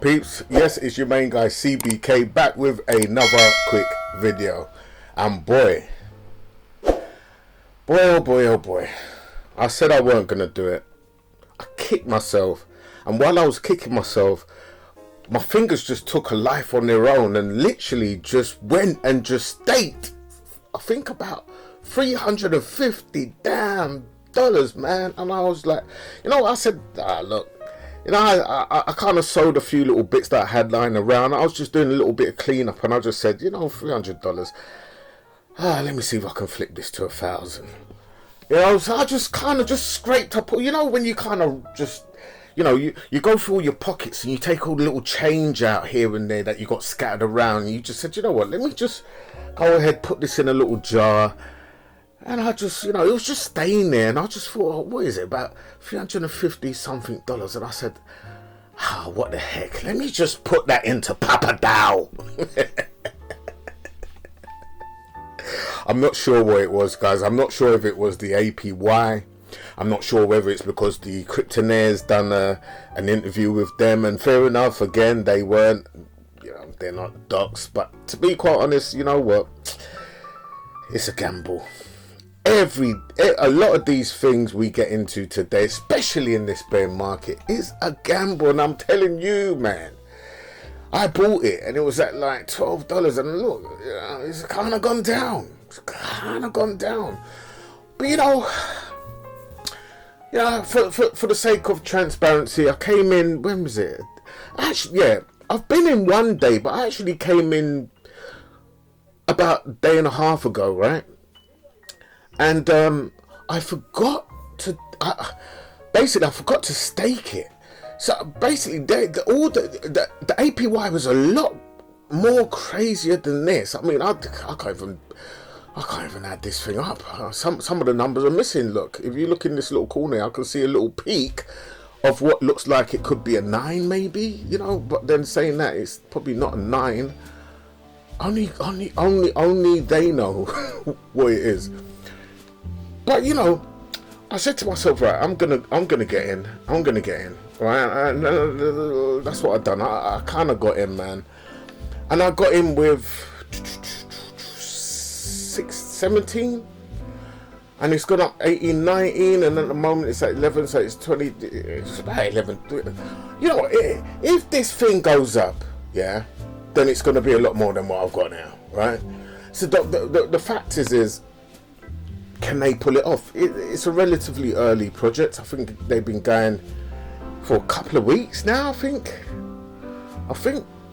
Peeps, yes, it's your main guy CBK back with another quick video. And boy, oh boy, I said I weren't gonna do it. I kicked myself, and while I was kicking myself, my fingers just took a life on their own and literally just went and just staked, I think about $350 damn dollars, man. And I was like, I said, look, I kind of sold a few little bits that I had lying around. I was just doing a little bit of cleanup, and I just said, $300. Let me see if I can flip this to 1,000. So I just kind of just scraped up. When you kind of just, you go through all your pockets and you take all the little change out here and there that you got scattered around. And you just said, let me just go ahead, put this in a little jar. And I just, it was just staying there. And I just thought, what is it, about 350 something dollars? And I said, what the heck? Let me just put that into Papadao. I'm not sure what it was, guys. I'm not sure if it was the APY. I'm not sure whether it's because the Cryptonaires done an interview with them. And fair enough, again, they weren't, they're not docs. But to be quite honest, you know what? It's a gamble. A lot of these things we get into today, especially in this bear market, is a gamble. And I'm telling you, man, I bought it and it was at like $12, and look, it's kind of gone down. But for the sake of transparency, I came in, when was it? Actually, yeah, I've been in one day, but I actually came in about a day and a half ago, right? And I forgot to stake it. So basically, the APY was a lot more crazier than this. I mean, I can't even add this thing up. Some of the numbers are missing. Look, if you look in this little corner, I can see a little peak of what looks like it could be a 9, maybe. But then saying that, it's probably not a 9. Only they know what it is. But I said to myself, right, I'm gonna get in, right? And that's what I done. I kind of got in, man, and I got in with 17, and it's gone up 18, 19, and at the moment it's at 11, so it's 20. It's about 11. If this thing goes up, yeah, then it's gonna be a lot more than what I've got now, right? So the fact is. Can they pull it off? It's a relatively early project. I think they've been going for a couple of weeks now. I think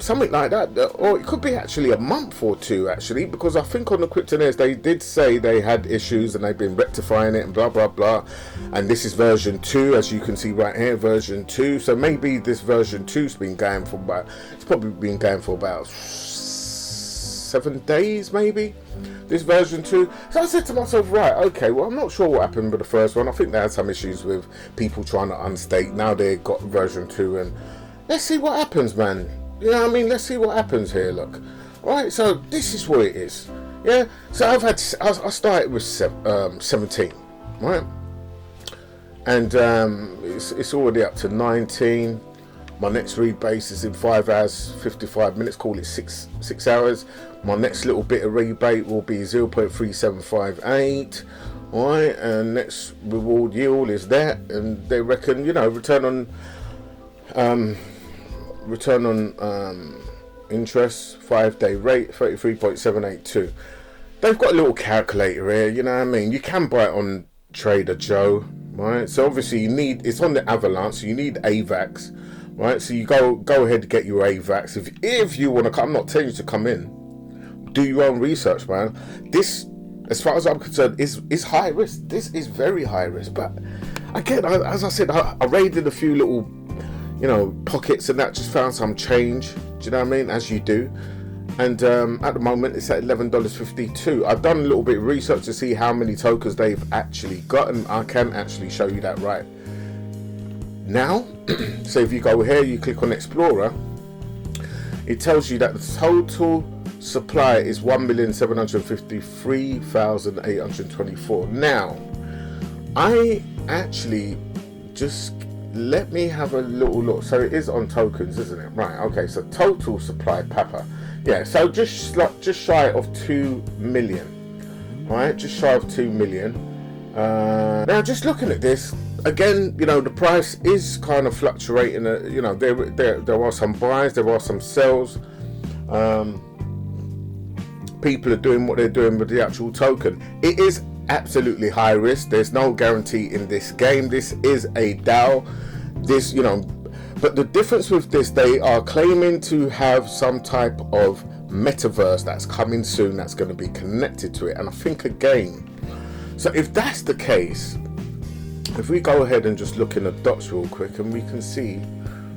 something like that, or it could be actually a month or two, actually, because I think on the Cryptonaires they did say they had issues and they've been rectifying it and blah blah blah. And this is version 2, as you can see right here, version 2. So maybe this version 2's been going for about. It's probably been going for about 7 days, maybe, this version 2. So I said to myself, right, okay, well, I'm not sure what happened with the first one. I think they had some issues with people trying to unstake. Now they got version 2, and let's see what happens, man. Let's see what happens here. Look, all right, so this is what it is. Yeah, so I started with 17, right, and it's already up to 19. My next rebase is in 5 hours 55 minutes. Call it 6 hours. My next little bit of rebate will be 0.3758. Alright, and next reward yield is that, and they reckon, return on interest 5-day rate 33.782. They've got a little calculator here, you can buy it on Trader Joe, right? So obviously it's on the Avalanche, so you need AVAX. Right, so you go ahead and get your AVAX. If you want to come, I'm not telling you to come in. Do your own research, man. This, as far as I'm concerned, is high risk. This is very high risk. But again, as I said, I raided a few little, pockets, and that just found some change. Do you know what I mean? As you do. And at the moment, it's at $11.52. I've done a little bit of research to see how many tokens they've actually got, and I can actually show you that right now. So if you go here, you click on Explorer, it tells you that the total supply is 1,753,824. Now, I actually just let me have a little look. So it is on tokens, isn't it? Right, okay, so total supply Papa. Yeah, so just shy of 2 million. Right, just shy of 2 million. Now, just looking at this, again, you know, the price is kind of fluctuating. You know, there are some buys, there are some sells. People are doing what they're doing with the actual token. It is absolutely high risk. There's no guarantee in this game. This is a DAO. This, you know, but the difference with this, they are claiming to have some type of metaverse that's coming soon that's going to be connected to it. And I think again, so if that's the case, if we go ahead and just look in the dots real quick, and we can see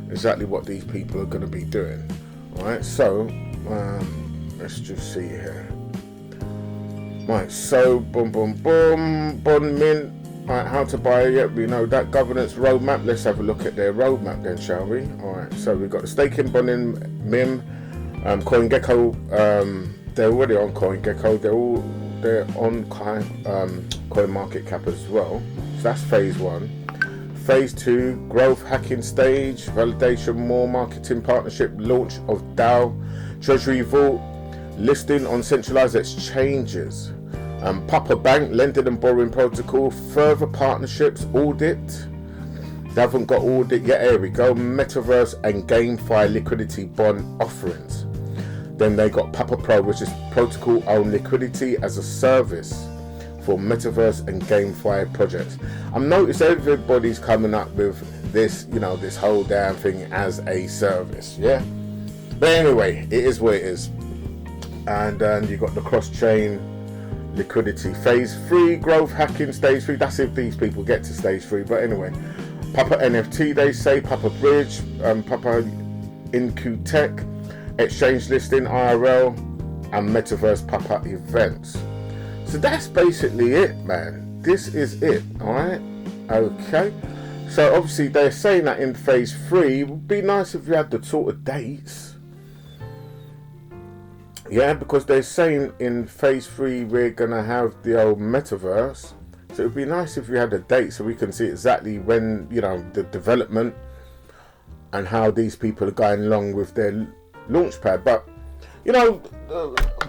exactly what these people are going to be doing. All right, so let's just see here. Right, so boom, bond mint. Right, how to buy it? Yeah, we know that. Governance roadmap. Let's have a look at their roadmap then, shall we? All right, so we've got the staking, bonding, MIM, CoinGecko. They're already on CoinGecko. They're on CoinMarketCap as well. So that's phase 1. Phase 2, growth hacking stage, validation, more marketing partnership, launch of DAO, Treasury Vault, listing on centralized exchanges, Papa Bank, lending and borrowing protocol, further partnerships, audit. They haven't got audit yet. Here we go. Metaverse and GameFi liquidity bond offerings. Then they got Papa Pro, which is protocol owned liquidity as a service for Metaverse and GameFi projects. I've noticed everybody's coming up with this, you know, this whole damn thing as a service, yeah. But anyway, it is what it is. And then you got the cross-chain liquidity phase 3, growth hacking stage 3. That's if these people get to stage 3. But anyway, Papa NFT, they say, Papa Bridge, Papa Incurred Tech, exchange listing, IRL, and Metaverse Papa events. So that's basically it, man. This is it, all right? Okay. So obviously they're saying that in phase 3, it would be nice if you had the sort of dates. Yeah, because they're saying in phase 3 we're gonna have the old metaverse. So it would be nice if we had a date so we can see exactly when, you know, the development and how these people are going along with their launchpad. But you know,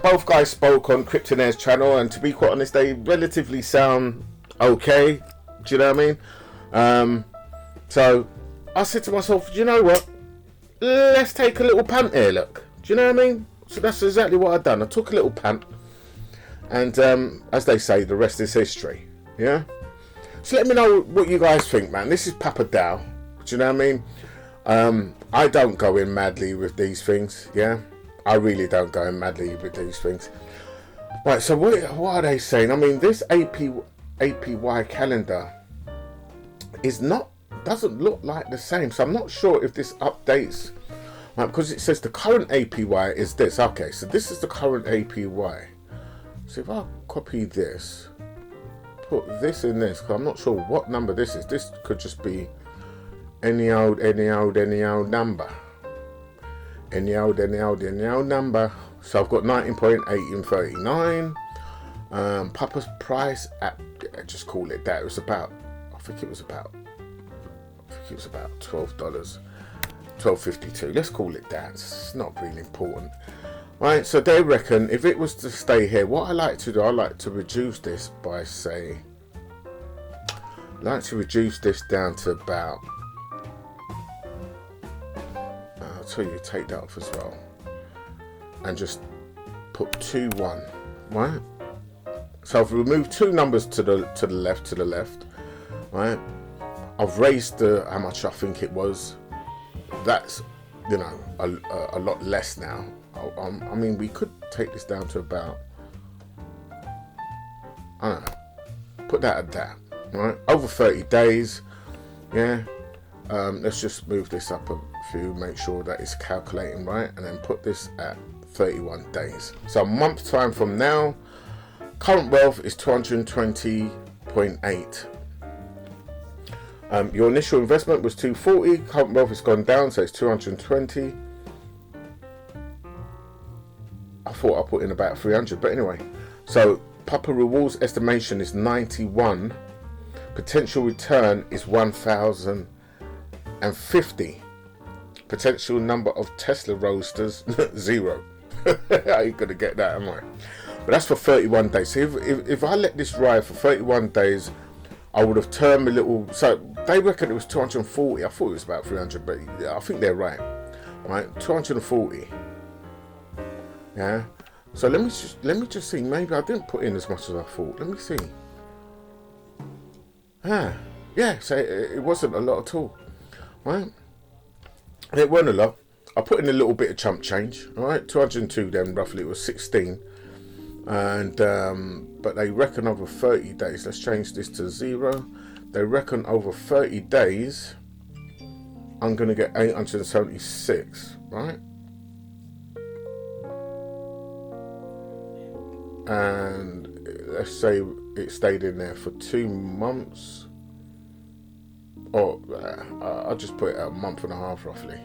both guys spoke on Cryptonaire's channel, and to be quite honest, they relatively sound okay. Do you know what I mean? So I said to myself, do you know what? Let's take a little punt here, look. Do you know what I mean? So that's exactly what I've done. I took a little punt, and as they say, the rest is history. Yeah. So let me know what you guys think, man. This is Papadao. Do you know what I mean? I don't go in madly with these things. Yeah. I really don't go in madly with these things. Right, so what are they saying? I mean, this APY calendar doesn't look like the same. So I'm not sure if this updates, right, because it says the current APY is this. Okay, so this is the current APY. So if I copy this, put this in this, because I'm not sure what number this is. This could just be any old number. Any old number. So I've got 19.8 in 39. Papa's price at, just call it that. It was about, I think it was about $12, $12.52. Let's call it that. It's not really important. Right, so they reckon if it was to stay here, what I like to do, I like to reduce this by say, I like to reduce this down to about, I'll tell you, take that off as well, and just put 2-1, right? So I've removed 2 numbers to the left, right? I've raised the, how much I think it was. That's, you know, a lot less now. I mean, we could take this down to about, I don't know, put that at that, right? Over 30 days, yeah. Let's just move this up a few, make sure that it's calculating right, and then put this at 31 days. So a month time from now, current wealth is 220.8. Your initial investment was 240, current wealth has gone down, so it's 220. I thought I put in about 300, but anyway. So Papa Rewards estimation is 91. Potential return is 1,000 and 50. Potential number of Tesla Roadsters, 0. I ain't gonna get that, am I? But that's for 31 days. So if I let this ride for 31 days, I would have turned a little. So they reckon it was 240. I thought it was about 300, but I think they're right. Right, 240. Yeah. So let me just see. Maybe I didn't put in as much as I thought. Let me see. Yeah. So it wasn't a lot at all. Right. It weren't a lot. I put in a little bit of chump change. All right, 202. Then roughly it was 16. And but they reckon over 30 days. Let's change this to 0. They reckon over 30 days I'm gonna get 876, right? And let's say it stayed in there for 2 months, or I'll just put it at a month and a half roughly.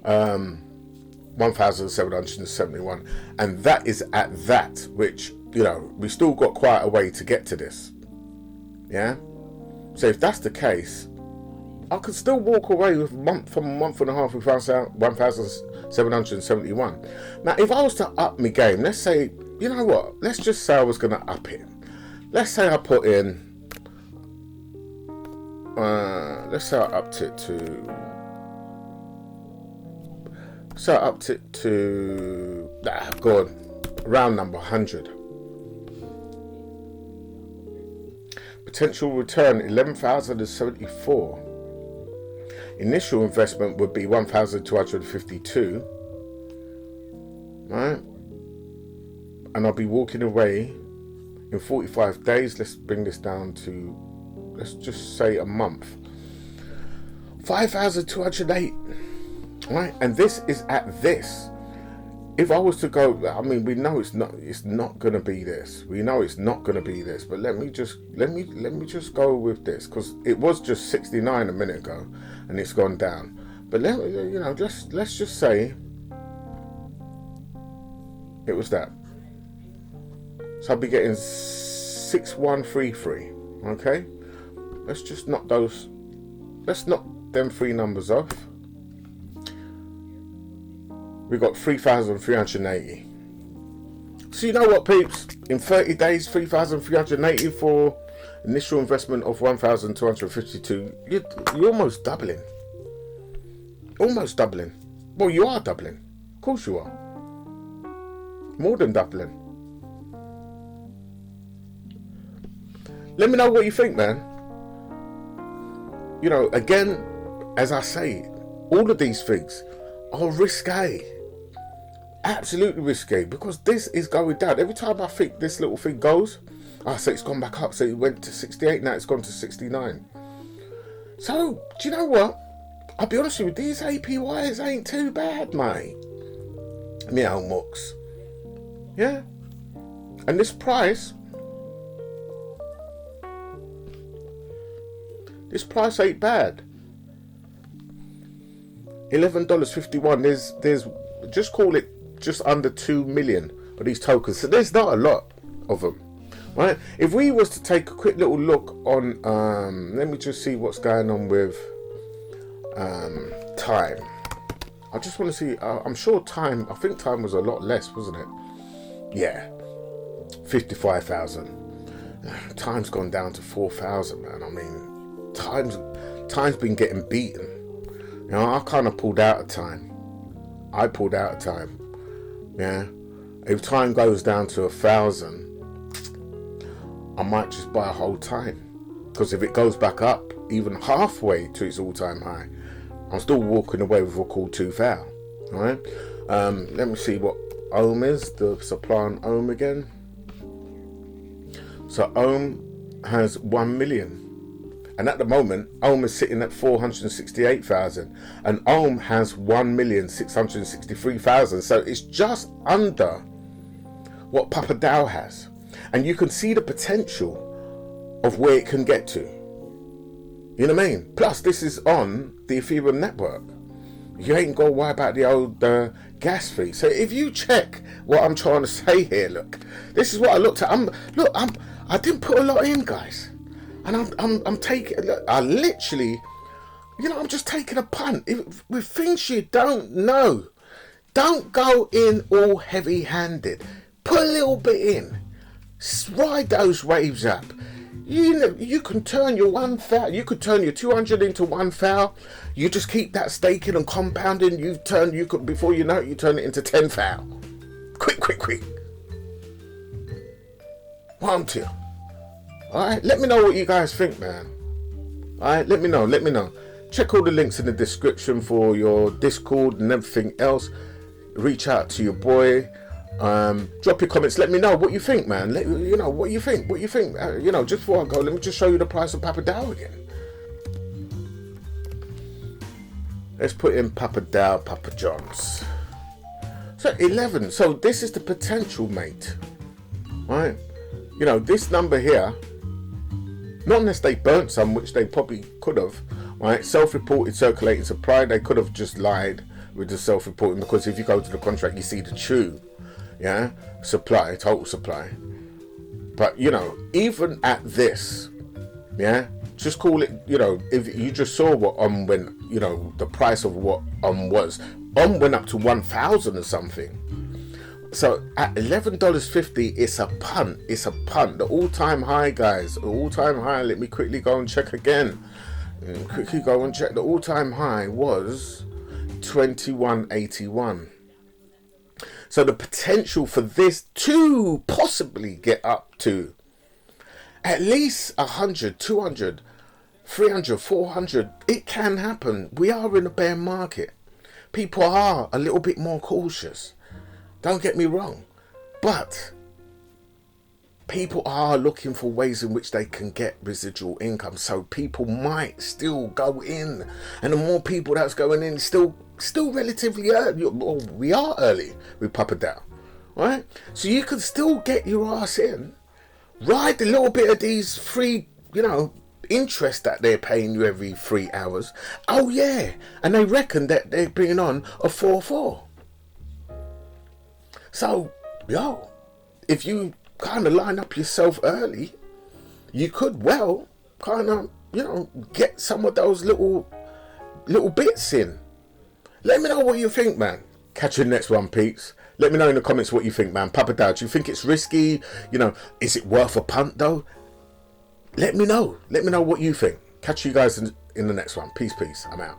1,771, and that is at that, which, you know, we still got quite a way to get to this. Yeah. So if that's the case, I could still walk away with a month and a half with 1,771. Now, if I was to up my game, let's say, you know what? Let's just say I was going to up it. Let's say I put in. Let's say I upped it to. So I upped it to. Go on. Round number 100. Potential return 11,074. Initial investment would be 1,252. Right? And I'll be walking away in 45 days. Let's bring this down to, let's just say a month. 5,208. Right? And this is at this. If I was to go, I mean, we know it's not going to be this. We know it's not going to be this. But let me just go with this, because it was just 69 a minute ago, and it's gone down. But let's just say it was that. So I'll be getting 6133. Okay, let's just knock those. Let's knock them 3 numbers off. We got 3,380. So you know what, peeps? In 30 days, 3,380 for initial investment of 1,252. You're almost doubling. Almost doubling. Well, you are doubling. Of course you are. More than doubling. Let me know what you think, man. You know, again, as I say, all of these things are risque. Absolutely risky, because this is going down. Every time I think this little thing goes, I say it's gone back up. So it went to 68, now it's gone to 69. So, do you know what? I'll be honest with you, these APYs ain't too bad, mate. Meow mucks. Yeah? And this price ain't bad. $11.51. There's just call it just under 2 million of these tokens. So there's not a lot of them, right? If we was to take a quick little look on, let me just see what's going on with time. I just want to see. I'm sure time. I think time was a lot less, wasn't it? Yeah, 55,000. Time's gone down to 4,000, man. I mean, time's been getting beaten. You know, I kind of pulled out of time. I pulled out of time. Yeah. If time goes down to 1,000, I might just buy a whole time. Because if it goes back up, even halfway to its all-time high, I'm still walking away with a call 2,000. All right. Let me see what ohm is. The supply on ohm again. So ohm has 1 million. And at the moment, ohm is sitting at 468,000, and ohm has 1,663,000. So it's just under what Papadao has, and you can see the potential of where it can get to. You know what I mean? Plus, this is on the Ethereum network. You ain't got to worry about the old gas fee. So if you check what I'm trying to say here, look, this is what I looked at. I didn't put a lot in, guys. And I'm taking, I literally, I'm just taking a punt. With things you don't know, don't go in all heavy-handed. Put a little bit in. Ride those waves up. You can turn your 1,000, you could turn your 200 into 1,000. You just keep that staking and compounding. Before you know it, you turn it into 10,000. Quick. Won't you? Alright, let me know what you guys think, man. Alright, let me know. Check all the links in the description for your Discord and everything else. Reach out to your boy. Drop your comments. Let me know what you think, man. What you think. Just before I go, let me just show you the price of Papadao again. Let's put in Papadao, Papa John's. So 11. So this is the potential, mate. Right? This number here, not unless they burnt some, which they probably could have. Right? Self-reported circulating supply. They could have just lied with the self-reporting, because if you go to the contract, you see the true. Yeah, supply, total supply. But even at this, yeah, just call it. If you just saw what went, the price of what was, went up to 1,000 or something. So at $11.50, it's a punt. The all-time high, guys. The all-time high. Let me quickly go and check again. The all-time high was 21.81. So the potential for this to possibly get up to at least 100, 200, 300, 400, it can happen. We are in a bear market. People are a little bit more cautious. Don't get me wrong. But people are looking for ways in which they can get residual income. So people might still go in. And the more people that's going in, still relatively early. We are early with Papadao, right? So you can still get your ass in, ride a little bit of these free, interest that they're paying you every 3 hours. Oh yeah, and they reckon that they're bringing on a 4-4. So, if you kind of line up yourself early, you could get some of those little bits in. Let me know what you think, man. Catch you in the next one, peeps. Let me know in the comments what you think, man. Papadao, do you think it's risky? Is it worth a punt, though? Let me know. Let me know what you think. Catch you guys in the next one. Peace. I'm out.